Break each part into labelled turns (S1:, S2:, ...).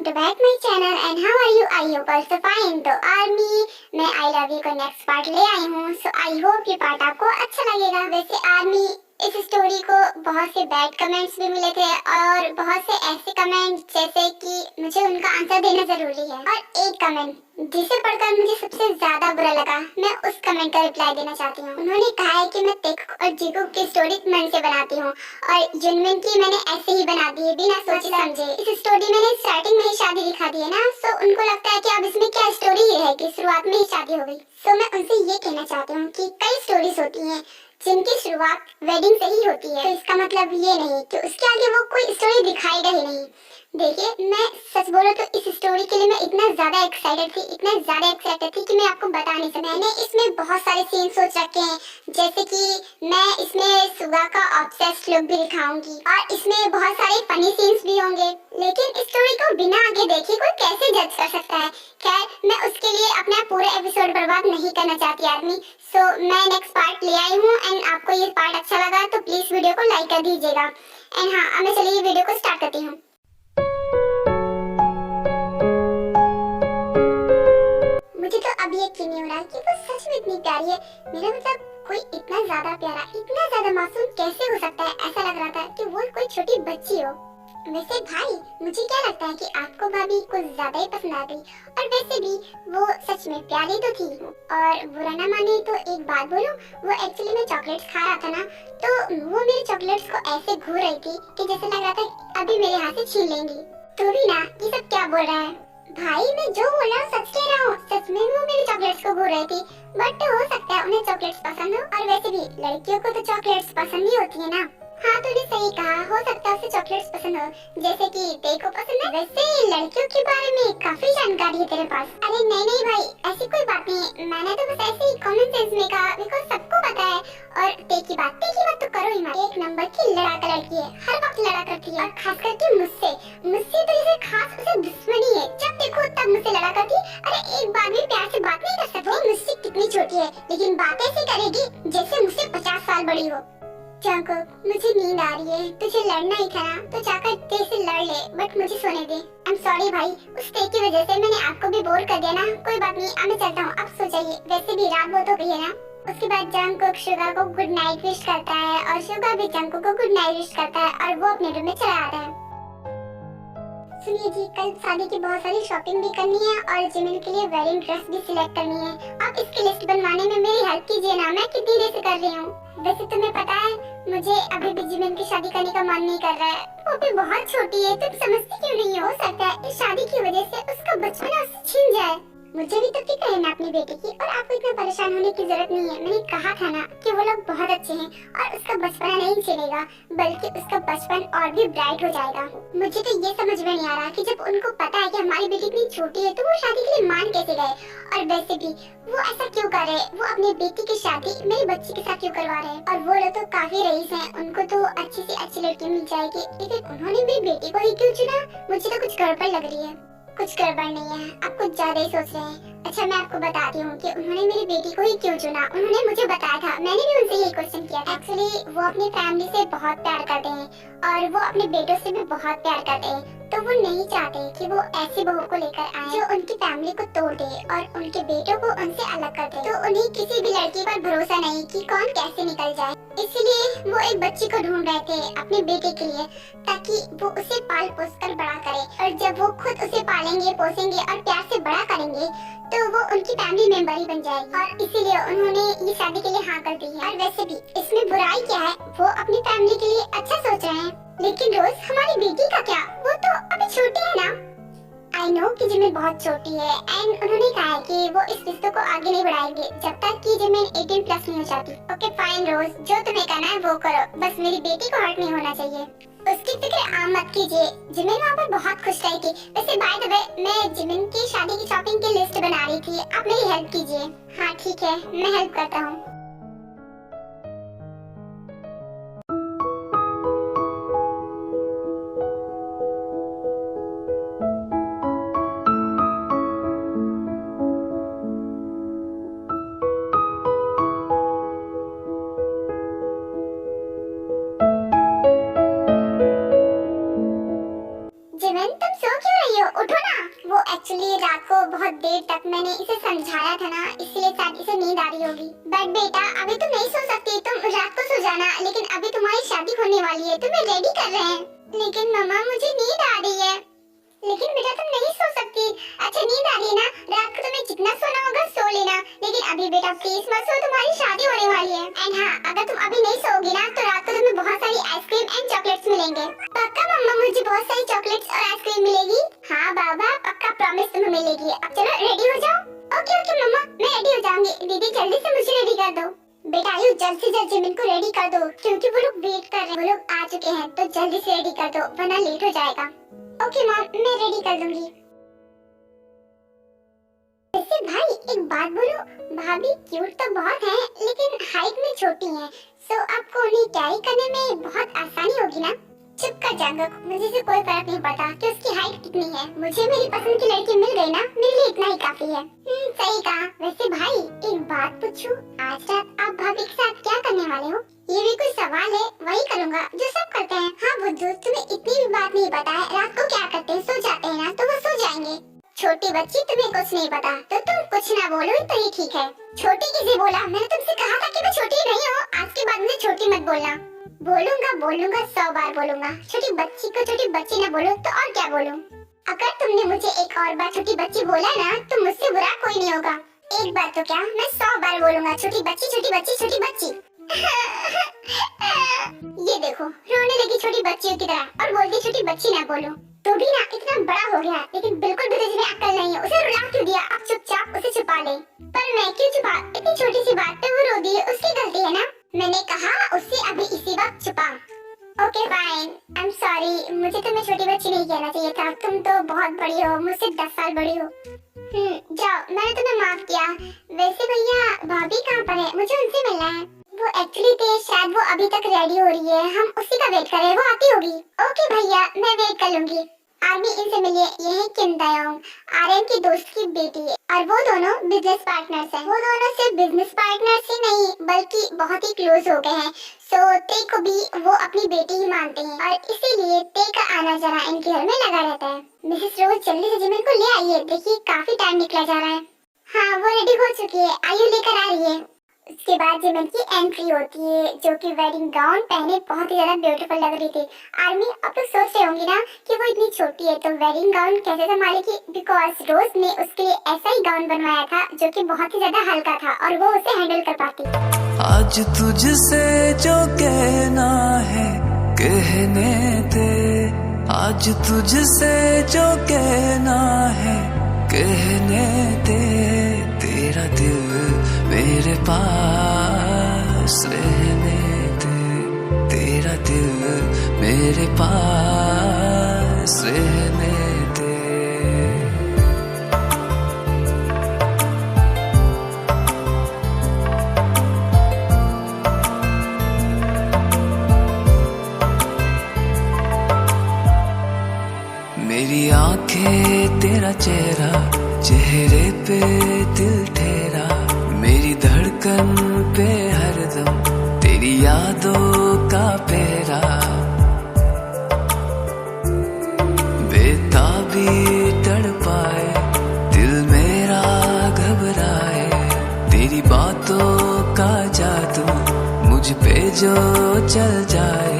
S1: to back my channel and how are you? I hope also fine। तो army मैं I love you का next part ले आई हूँ। सो I hope ये part आपको अच्छा लगेगा। वैसे आर्मी इस स्टोरी को बहुत से बैड कमेंट्स भी मिले थे और बहुत से ऐसे कमेंट जैसे कि मुझे उनका आंसर देना जरूरी है। और एक कमेंट जिसे पढ़कर मुझे सबसे ज्यादा बुरा लगा, मैं उस कमेंट का रिप्लाई देना चाहती हूँ। उन्होंने कहा है कि मैं तेक और जीकू की स्टोरी मन से बनाती हूँ और जुनमिन की मैंने ऐसे ही बना दी है बिना सोचे समझे। इस स्टोरी मैंने स्टार्टिंग में ही शादी दिखा दी है ना, सो उनको लगता है कि अब इसमें क्या स्टोरी ये है कि शुरुआत में ही शादी हो गई। सो मैं उनसे ये कहना चाहती हूँ कि कई स्टोरीज होती हैं जिनकी शुरुआत वेडिंग से ही होती है, तो इसका मतलब ये नहीं कि उसके आगे वो कोई स्टोरी दिखाएगा ही नहीं। देखिए, मैं सच बोलूं तो इस स्टोरी के लिए मैं इतना ज्यादा एक्साइटेड थी कि मैं आपको बता नहीं सकती। मैंने इसमें बहुत सारे सीन सोच रखे हैं, जैसे कि मैं इसमें सुगा का ऑब्सेस्ड लुक भी दिखाऊंगी और इसमें बहुत सारे फनी सीन्स भी होंगे। लेकिन स्टोरी को बिना आगे देखे कोई कैसे जज कर सकता है। खैर, मैं उसके लिए अपना पूरा एपिसोड बर्बाद नहीं करना चाहती आदमी। सो मैं नेक्स्ट पार्ट ले आई हूँ एंड आपको ये पार्ट अच्छा लगा तो प्लीज वीडियो को लाइक कर दीजिएगा। एंड हाँ, अब मैं चलिए वीडियो को स्टार्ट करती हूँ। मुझे तो अब यकीन नहीं हो रहा कि वो सच में इतनी प्यारी है। मेरा मतलब कोई इतना ज्यादा प्यारा, इतना ज्यादा मासूम कैसे हो सकता है। ऐसा लग रहा था कि वो कोई छोटी बच्ची हो। वैसे भाई, मुझे क्या लगता है कि आपको भाभी कुछ ज्यादा ही पसंद आ गई। और वैसे भी वो सच में प्यारी तो थी। और बुरा ना माने तो एक बात बोलूं, वो एक्चुअली में चॉकलेट्स खा रहा था ना, तो वो मेरे चॉकलेट्स को ऐसे घूर रही थी कि जैसे लग रहा था अभी मेरे हाथ से छीन लेंगी। तू भी ना, ये सब क्या बोल रहा है भाई? मैं जो बोल रहा हूँ सच कह रहा हूँ। सच में वो मेरे चॉकलेट्स को घूर रही थी। बट हो सकता है उन्हें चॉकलेट्स पसंद हो, और वैसे भी लड़कियों को तो चॉकलेट्स पसंद ही होती है ना। हाँ, तूने सही कहा, हो सकता है उसे चॉकलेट्स पसंद हो, जैसे कि तेको पसंद है। वैसे लड़कियों के बारे में काफी जानकारी है तेरे पास। अरे नहीं भाई, ऐसी कोई बात नहीं। मैंने तो बस ऐसे ही कॉमन सेंस में कहा, बिकॉज़ सबको पता है। और ते की बात तो करो ही मत। एक नंबर की लड़ाका लड़की है, हर वक्त लड़ा करती है, और खास करके मुझसे तो इसे खास उसे दुश्मनी है। जब देखो तब मुझसे लड़ा करती। अरे एक बार भी प्यार से बात नहीं कर सकती। वो मुझसे कितनी छोटी है, लेकिन बातें ऐसे करेगी जैसे मुझसे 50 साल बड़ी हो। जंगकुक, मुझे नींद आ रही है, तुझे लड़ना ही था ना, तो जाकर ते से लड़ ले, बट मुझे सोने दे। आई एम सॉरी भाई, उस ते की वजह से मैंने आपको भी बोर कर दिया ना। कोई बात नहीं, अब मैं चलता हूँ, अब सो जाइए। वैसे भी रात बहुत हो गई है ना। उसके बाद जंगकुक शुगा को गुड नाइट विश करता है और शुगा भी जंगकुक को गुड नाइट विश करता है और वो अपने रूम में चला आता है। सुनिए जी, कल शादी की बहुत सारी शॉपिंग भी करनी है और जिमिन के लिए वेडिंग ड्रेस भी सिलेक्ट करनी है। आप इसकी लिस्ट बनवाने में मेरी हेल्प कीजिए ना, मैं कितनी देर से कर रही हूँ। वैसे तुम्हें पता है, मुझे अभी भी जिमिन की शादी करने का मन नहीं कर रहा है। वो भी बहुत छोटी है, तुम समझती क्यों नहीं हो? सकता है इस शादी की वजह से उसका बचपन उससे छीन जाए। मुझे भी तो फिक्र है ना अपनी बेटी की, और आपको इतना परेशान होने की जरूरत नहीं है। मैंने कहा था ना कि वो लोग बहुत अच्छे हैं और उसका बचपना नहीं चलेगा, बल्कि उसका बचपन और भी ब्राइट हो जाएगा। मुझे तो ये समझ में नहीं आ रहा कि जब उनको पता है कि हमारी बेटी इतनी छोटी है, तो वो शादी के लिए मान कैसे गए। और वैसे भी वो ऐसा क्यों कर रहे हैं? वो अपनी बेटी की शादी मेरी बच्ची के साथ क्यों करवा रहे हैं? और वो लोग तो काफी रईस हैं, उनको तो अच्छी से अच्छी लड़की मिल जाएगी, लेकिन उन्होंने मेरी बेटी को ही क्यों चुना? मुझे तो कुछ गड़बड़ लग रही है। कुछ गड़बड़ नहीं है, आप कुछ ज्यादा ही सोच रहे हैं। अच्छा, मैं आपको बताती हूँ कि उन्होंने मेरी बेटी को ही क्यों चुना। उन्होंने मुझे बताया था, मैंने भी उनसे ये क्वेश्चन किया था। एक्चुअली वो अपनी फैमिली से बहुत प्यार करते हैं और वो अपने बेटों से भी बहुत प्यार करते हैं, तो वो नहीं चाहते कि वो ऐसी बहू को लेकर आए जो उनकी फैमिली को तोड़ दे और उनके बेटों को उनसे अलग कर दे। तो उन्हें किसी भी लड़की पर भरोसा नहीं कि कौन कैसे निकल जाए, इसलिए वो एक बच्ची को ढूंढ रहे थे अपने बेटे के लिए, ताकि वो उसे पाल पोस कर बड़ा करे। और जब वो खुद उसे पालेंगे, पोसेंगे और प्यार से बड़ा करेंगे, तो वो उनकी फैमिली मेंबर ही बन जाएगी। और इसीलिए उन्होंने ये शादी के लिए हाँ कर दी है। और वैसे भी इसमें बुराई क्या है? वो अपनी फैमिली के लिए अच्छा सोच रहे हैं, लेकिन रोज हमारी बेटी का क्या? वो तो अभी छोटी है ना। आई नो कि जिमिन बहुत छोटी है एंड उन्होंने कहा है कि वो इस रिश्ते को आगे नहीं बढ़ाएंगे जब तक कि जिमिन 18 प्लस नहीं हो जाती। ओके फाइन रोज, जो तुम्हें करना है वो करो, बस मेरी बेटी को हर्ट नहीं होना चाहिए। उसकी फिक्र आम मत कीजिए। जिमिन वहाँ पर बहुत खुश रही थी। वैसे बाय द वे, मैं जिमिन की शादी की शॉपिंग की लिस्ट बना रही थी, आप मेरी हेल्प कीजिए। हाँ ठीक है, मैं हेल्प करता हूँ। जिमिन, तुम सो क्यों रही हो? उठो एक्चुअली रात को बहुत देर तक मैंने इसे समझाया था ना, इसलिए शायद इसे नींद आ रही होगी। बट बेटा अभी तुम नहीं सो सकती, तुम रात को सो जाना, लेकिन अभी तुम्हारी शादी होने वाली है, तुम्हें रेडी कर रहे हैं। लेकिन मम्मा मुझे नींद आ रही है। लेकिन बेटा तुम नहीं सो सकती। अच्छा नींद आ रही है ना, रात को तुम्हें जितना सोना होगा सो लेना, लेकिन अभी बेटा प्लीज मत सो, तुम्हारी शादी होने वाली है। एंड हाँ, अगर तुम अभी नहीं सोओगी ना तो रात को तुम्हें बहुत सारी आइसक्रीम एंड चॉकलेट्स मिलेंगे। पक्का मम्मा मुझे बहुत सारी चॉकलेट्स और आइसक्रीम मिलेगी? हाँ बाबा पक्का, प्रॉमिस तुम्हें मिलेगी। अब चलो रेडी हो जाओ। ओके ओके मम्मा, मैं रेडी हो जाऊंगी। दीदी जल्दी से मुझे रेडी कर दो। बेटा आयु जल्द से जल्द जिमिन को रेडी कर दो, क्योंकि वो लोग वेट कर रहे हैं, वो लोग आ चुके हैं, तो जल्दी से रेडी कर दो वरना लेट हो जाएगा। ओके मॉम, मैं रेडी कर दूंगी। वैसे भाई एक बात बोलो, भाभी क्यूट तो बहुत है लेकिन हाइट में छोटी है, सो आपको उन्हें कैरी करने में बहुत आसानी होगी ना? चुप कर जांगक, मुझे से कोई फर्क नहीं पड़ता कि उसकी हाइट कितनी है, मुझे मेरी पसंद की लड़की मिल गई ना, मेरे लिए इतना ही काफी है। सही कहा। वैसे भाई एक बात पूछूं, आज रात आप भाभी के साथ क्या करने वाले हो? ये भी कोई सवाल है? वही करूंगा जो सब करते हैं। हाँ बुद्धू, तुम्हें इतनी भी बात नहीं पता है, रात को क्या करते हैं, सो जाते हैं ना, तो वो सो जाएंगे। छोटी बच्ची तुम्हें कुछ नहीं पता, तो तुम कुछ ना बोलो तो ये ठीक है। छोटी किसे बोला? मैंने तुमसे कहा था कि मैं छोटी नहीं हूँ, आज के बाद मुझे छोटी मत बोलना। बोलूंगा बोलूंगा 100 बार बोलूंगा, छोटी बच्ची को छोटी बच्ची ना बोलो तो और क्या बोलूं? अगर तुमने मुझे एक और बार छोटी बच्ची बोला ना तो मुझसे बुरा कोई नहीं होगा। एक बार तो क्या, मैं 100 बार बोलूंगा छोटी बच्ची छोटी बच्ची छोटी बच्ची। ये देखो रोने लगी छोटी बच्चियों की तरह और बोलती छोटी बच्ची ना बोलो। तो भी ना इतना बड़ा हो गया लेकिन बिल्कुल भी तुझे अक्ल नहीं है, उसे रुला क्यों दिया? अब चुपचाप उसे छुपा ले। पर मैं क्यों छुपा? इतनी छोटी सी बात पे वो रो दी है, उसकी गलती है ना। मैंने कहा उसे अभी इसी वक्त छुपा। Okay fine, I am sorry, मुझे तुम्हें छोटी बच्ची नहीं कहना चाहिए था, तुम तो बहुत बड़ी हो, मुझसे 10 साल बड़ी हो। जाओ, मैंने तुम्हें माफ किया। वैसे भैया भाभी कहाँ पर है? मुझे उनसे मिलना है। वो एक्चुअली थे, शायद वो अभी तक रेडी हो रही है, हम उसी का वेट कर रहे हैं, वो आती होगी। ओके भैया, मैं वेट कर लूंगी। आर्मी इनसे मिलिए, ये है किम दायोंग, आर्यन की दोस्त की बेटी है और वो दोनों बिजनेस पार्टनर्स हैं। वो दोनों सिर्फ बिजनेस पार्टनर्स ही नहीं बल्कि बहुत ही क्लोज हो गए हैं। सो ते को भी वो अपनी बेटी ही मानते हैं और इसीलिए ते का आना जाना इनके घर में लगा रहता है। मिसेस रोज जल्दी से जिमिन को ले आइए, देखिए काफी टाइम निकला जा रहा है। हाँ वो रेडी हो चुकी है, आयु लेकर आ रही है। उसके बाद जिमिन की एंट्री होती है जो कि वेडिंग गाउन पहने बहुत ही ज्यादा ब्यूटीफुल लग रही थी। आर्मी अब तो सोच रहे होंगे ना कि वो इतनी छोटी है तो वेडिंग गाउन कैसे संभालेगी, बिकॉज रोज ने उसके लिए ऐसा ही गाउन बनवाया था जो कि बहुत ही ज्यादा हल्का था और वो उसे हैंडल कर पाती।
S2: आज तुझसे जो कहना है कहने दे, आज तुझसे जो कहना है कहने दे, तेरा दिल मेरे पास रहने दे, तेरा दिल मेरे पास रहने दे। मेरी आंखें तेरा चेहरा, चेहरे पे दिल ठहरा, मेरी धड़कन पे हरदम तेरी यादों का पहरा। बेताबी तड़पाए दिल मेरा घबराए, तेरी बातों का जादू मुझ पे जो चल जाए।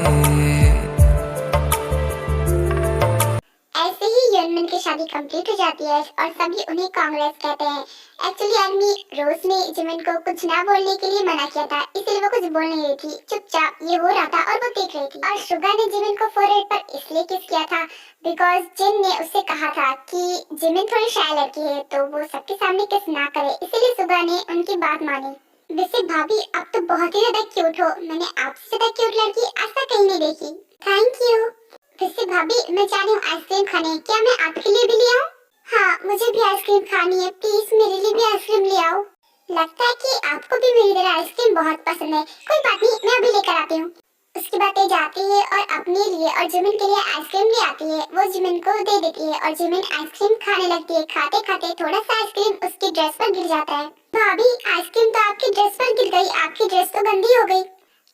S1: जिमिन की शादी कंप्लीट हो जाती है और सभी उन्हें कांग्रेस कहते हैं। एक्चुअली आर्मी रोज ने जिमिन को कुछ ना बोलने के लिए मना किया था, इसलिए वो कुछ बोल नहीं रही थी, चुपचाप ये हो रहा था और वो देख रही थी। और शुगा ने जिमिन को फोरहेड पर इसलिए किस किया था बिकॉज जिन ने उससे कहा था कि जिमिन थोड़ी शाय लड़की है तो वो सबके सामने किस ना करे, इसीलिए शुगा ने उनकी बात मानी। वैसे भाभी आप तो बहुत ही ज्यादा क्यूट हो, मैंने आपसे ज्यादा क्यूट लड़की आज तक कहीं नहीं देखी। Thank you. वैसे भाभी मैं जा रही हूँ आइसक्रीम खाने, क्या मैं आपके लिए भी ले आऊँ? हाँ मुझे भी आइसक्रीम खानी है, प्लीज मेरे लिए भी आइसक्रीम ले आओ। लगता है कि आपको भी मेरी तरह आइसक्रीम बहुत पसंद है, कोई बात नहीं मैं अभी लेकर आती हूँ। उसके बाद ते जाती है और अपने लिए और जिमिन के लिए आइसक्रीम ले आती है। वो जिमिन को दे देती है और जिमिन आइसक्रीम खाने लगती है। खाते खाते थोड़ा सा आइसक्रीम उसकी ड्रेस पर गिर जाता है। भाभी आइसक्रीम तो आपकी ड्रेस पर गिर गई, आपकी ड्रेस तो गंदी हो गई।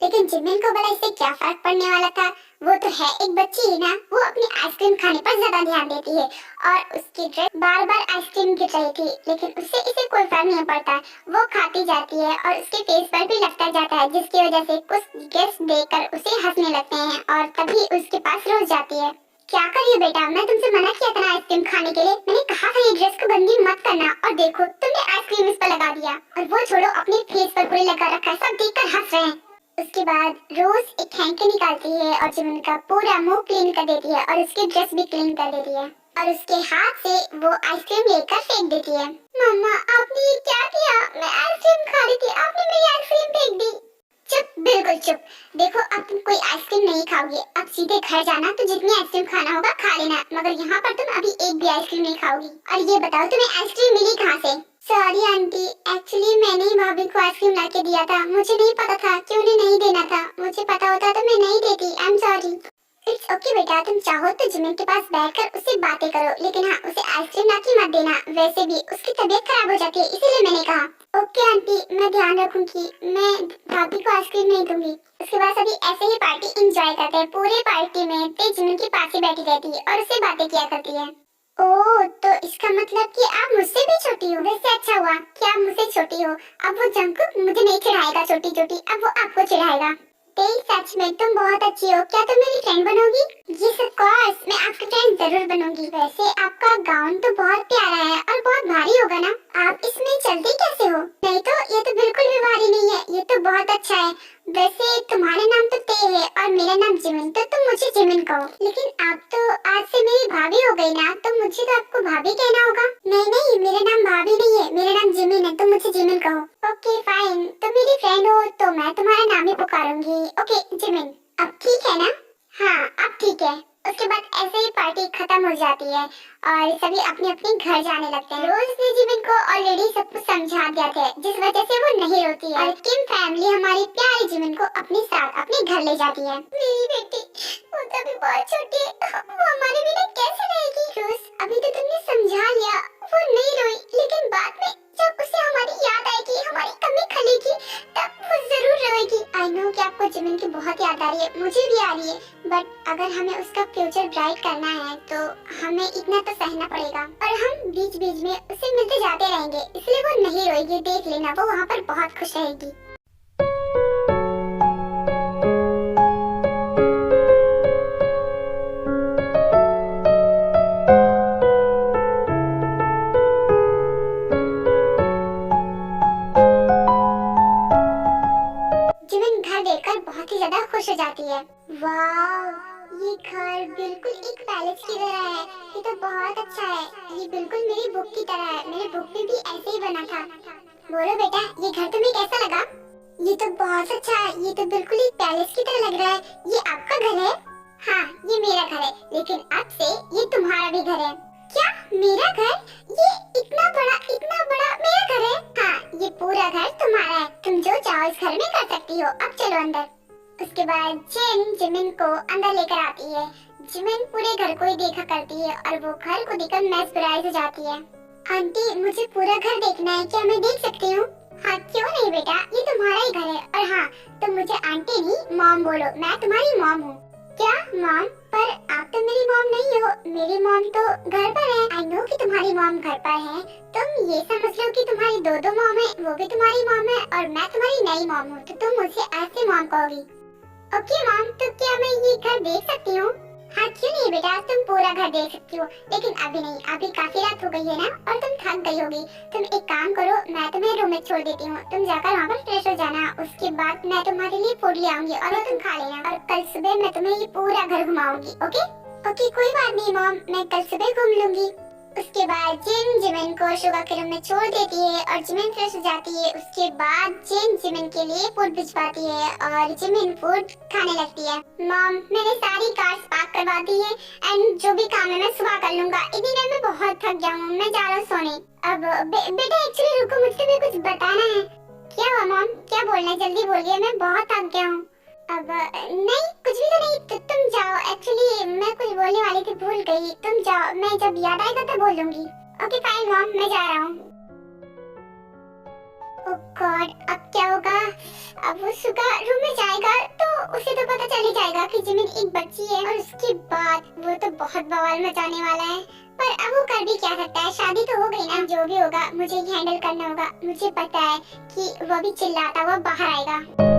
S1: लेकिन जिमिन को भला इससे क्या फर्क पड़ने वाला था? वो तो है एक बच्ची ही ना। वो अपनी आइसक्रीम खाने पर ज्यादा ध्यान देती है और उसकी ड्रेस बार बार आइसक्रीम गिर रही थी, लेकिन उससे इसे कोई फर्क नहीं पड़ता। वो खाती जाती है और उसके फेस पर भी लगता जाता है, जिसकी वजह से कुछ गेस्ट देखकर उसे हंसने लगते हैं और तभी उसके पास रोज जाती है। क्या करिए बेटा, मैं तुमसे मना किया था ना आइसक्रीम खाने के लिए। मैंने कहा था ये ड्रेस को गंदी मत करना, और देखो तुमने आइसक्रीम इस पर लगा दिया। और वो छोड़ो, अपने फेस पर पूरे लगा रखा है, सब देखकर हंस रहे हैं। उसके बाद रोज एक हैंकी निकालती है और जिमिन का पूरा मुंह क्लीन कर देती है और उसकी ड्रेस भी क्लीन कर देती है और उसके हाथ से वो आइसक्रीम लेकर फेंक देती है। मम्मा, आपने ये क्या किया? मैं आइसक्रीम खा रही थी, आपने मेरी आइसक्रीम फेंक दी। चुप, बिल्कुल चुप। देखो अब तुम कोई आइसक्रीम नहीं खाओगी, अब सीधे घर जाना, तो जितनी आइसक्रीम खाना होगा खा लेना, मगर यहाँ पर तुम अभी एक भी आइसक्रीम नहीं खाओगी। और ये बताओ तुम्हें आइसक्रीम मिली कहाँ से? सॉरी आंटी, एक्चुअली मैंने ही भाभी को आइसक्रीम ला के दिया था। मुझे नहीं पता था कि उन्हें नहीं देना था। मुझे पता होता तो मैं नहीं देती। I am sorry. It's okay बेटा, तुम चाहो तो जिमिन के पास बैठकर उससे बातें करो, लेकिन हाँ उसे आइसक्रीम ला के मत देना। वैसे भी उसकी तबीयत खराब हो जाती है, इसीलिए मैंने कहा। ओके आंटी, मैं ध्यान रखूंगी। मैं भाभी को आइसक्रीम नहीं दूंगी। उसके बाद सभी ऐसे ही पार्टी एंजॉय करते हैं। पूरे पार्टी में ते जिमिन के पास ही बैठी रहती है और उससे बातें किया करती है। ओह, तो इसका मतलब कि आप मुझसे भी छोटी हो। वैसे अच्छा हुआ कि आप मुझसे छोटी हो। अब वो जंकुक मुझे नहीं चिढ़ाएगा छोटी छोटी, अब वो आपको चिढ़ाएगा। तेरी सच में तुम बहुत अच्छी हो। क्या तुम मेरी फ्रेंड बनोगी? यस ऑफ कोर्स, मैं आपकी फ्रेंड जरूर बनूंगी। वैसे आपका गाउन तो बहुत प्यारा है और बहुत भारी होगा ना? आप इसमें चलते कैसे हो? नहीं तो ये तो बिल्कुल भी भारी नहीं है, ये तो बहुत अच्छा है। वैसे तुम्हारा नाम तो ते है और मेरा नाम जिमिन, तो तुम मुझे जिमिन कहो। लेकिन आप तो आज से मेरी भाभी हो गई ना, तो मुझे तो आपको भाभी कहना होगा। नहीं नहीं, मेरा नाम भाभी नहीं है, मेरा नाम जिमिन है, तुम मुझे जिमिन कहो। ओके फाइन, तुम मेरी फ्रेंड हो तो मैं तुम्हारा नाम ही पुकारूंगी। ओके जिमिन, अब ठीक है ना? हाँ अब ठीक है। उसके बाद ऐसे ही पार्टी खत्म हो जाती है और सभी अपने अपने घर जाने लगते हैं। रोज ने जिमिन को ऑलरेडी सब कुछ समझा दिया था, जिस वजह से वो नहीं रोती है और किम फैमिली हमारी प्यारी जिमिन को अपने साथ अपने घर ले जाती है। मेरी बेटी, वो तो अभी बहुत छोटी है, वो हमारे बिना कैसे रहेगी? रोज, अभी तो तुमने समझा लिया, वो नहीं रोई, लेकिन बाद में जब उसे हमारी याद आएगी, हमारी कमी खलेगी, तब वो जरूर रोएगी। आई नो कि आपको जिमिन की बहुत याद आ रही है, मुझे भी आ रही है, बट अगर हमें उसका फ्यूचर ब्राइट करना है तो हमें इतना तो सहना पड़ेगा और हम बीच बीच में उसे मिलते जाते रहेंगे, इसलिए वो नहीं रोएगी। देख लेना, वो वहाँ पर बहुत खुश रहेगी। जिमिन घर देखकर बहुत ही ज्यादा खुश हो जाती है। वाह, ये घर बिल्कुल एक पैलेस की तरह है। ये तो बहुत अच्छा है। ये बिल्कुल मेरी बुक की तरह है। मेरे बुक में भी ऐसे ही बना था। बोलो बेटा, ये घर तुम्हें कैसा लगा? ये तो बहुत अच्छा है। ये तो बिल्कुल एक पैलेस की तरह लग रहा है। ये आपका घर है? हाँ, ये मेरा घर है, लेकिन अब से ये तुम्हारा भी घर है। क्या मेरा घर? ये इतना बड़ा मेरा घर है? हाँ, ये पूरा घर तुम्हारा है। तुम जो चाहो इस घर में कर सकती हो। अब चलो अंदर। उसके बाद जेन जिमिन को अंदर लेकर आती है। जिमिन पूरे घर को ही देखा करती है और वो घर को देखकर मेस्मराइज हो जाती है। आंटी, मुझे पूरा घर देखना है, क्या मैं देख सकती हूँ? हाँ क्यों नहीं बेटा, ये तुम्हारा ही घर है। और हाँ, तुम मुझे आंटी नहीं मॉम बोलो, मैं तुम्हारी मॉम हूँ। क्या मॉम? पर आप तो मेरी मॉम नहीं हो। मेरी मॉम तो घर पर है। आई नो कि तुम्हारी मॉम घर पर है। तुम ये समझ लो कि तुम्हारी दो मॉम है, वो भी तुम्हारी मॉम है और मैं तुम्हारी नई मॉम हूँ, तो तुम मुझसे आज से मॉम कहोगी। ओके मॉम, तो क्या मैं ये घर देख सकती हूँ? हाँ क्यों नहीं बेटा, तुम पूरा घर देख सकती हो, लेकिन अभी नहीं, अभी काफी रात हो गई है ना और तुम थक गई होगी। तुम एक काम करो, मैं तुम्हें रूम में छोड़ देती हूँ, तुम जाकर वहाँ पर फ्रेश हो जाना। उसके बाद मैं तुम्हारे लिए फूड ले आऊंगी और वो तुम खा लेना, और कल सुबह मैं तुम्हें ये पूरा घर घुमाऊंगी। ओके ओके, कोई बात नहीं मॉम, मैं कल सुबह घूम लूंगी। उसके बाद जेन जिमिन को शुगा के रूम में छोड़ देती है और जिमिन फ्रेश हो जाती है। उसके बाद जेन जिमिन के लिए फूड भिजवाती है और जिमिन फूड खाने लगती है। मॉम, मैंने सारी कार्स पार्क करवा दी है एंड जो भी काम है मैं सुबह कर लूंगा। इतनी देर में बहुत थक गया हूँ, मैं जा रहा हूँ सोने। अब बेटा एक्चुअली रुको, मुझे तुम्हें कुछ बताना है। क्या हुआ मॉम, क्या बोलना है? जल्दी बोलिए, मैं बहुत थक गया हूँ। अब नहीं, कुछ भी तो नहीं, तुम जाओ। एक्चुअली मैं कुछ बोलने वाली थी, भूल गई। तुम जाओ, मैं जब याद आएगा तब बोल दूंगी। ओके फाइन मॉम, मैं जा रहा हूँ। गॉड, अब क्या होगा? अब वो सुगा रूम में जाएगा तो उसे तो पता चल ही जाएगा कि जिमिन एक बच्ची है, और उसके बाद वो तो बहुत बवाल मचाने वाला है। पर अब वो कर भी क्या सकता है, शादी तो हो गई ना, जो भी होगा मुझे ही हैंडल करना होगा। मुझे पता है कि वो भी चिल्लाता हुआ बाहर आएगा।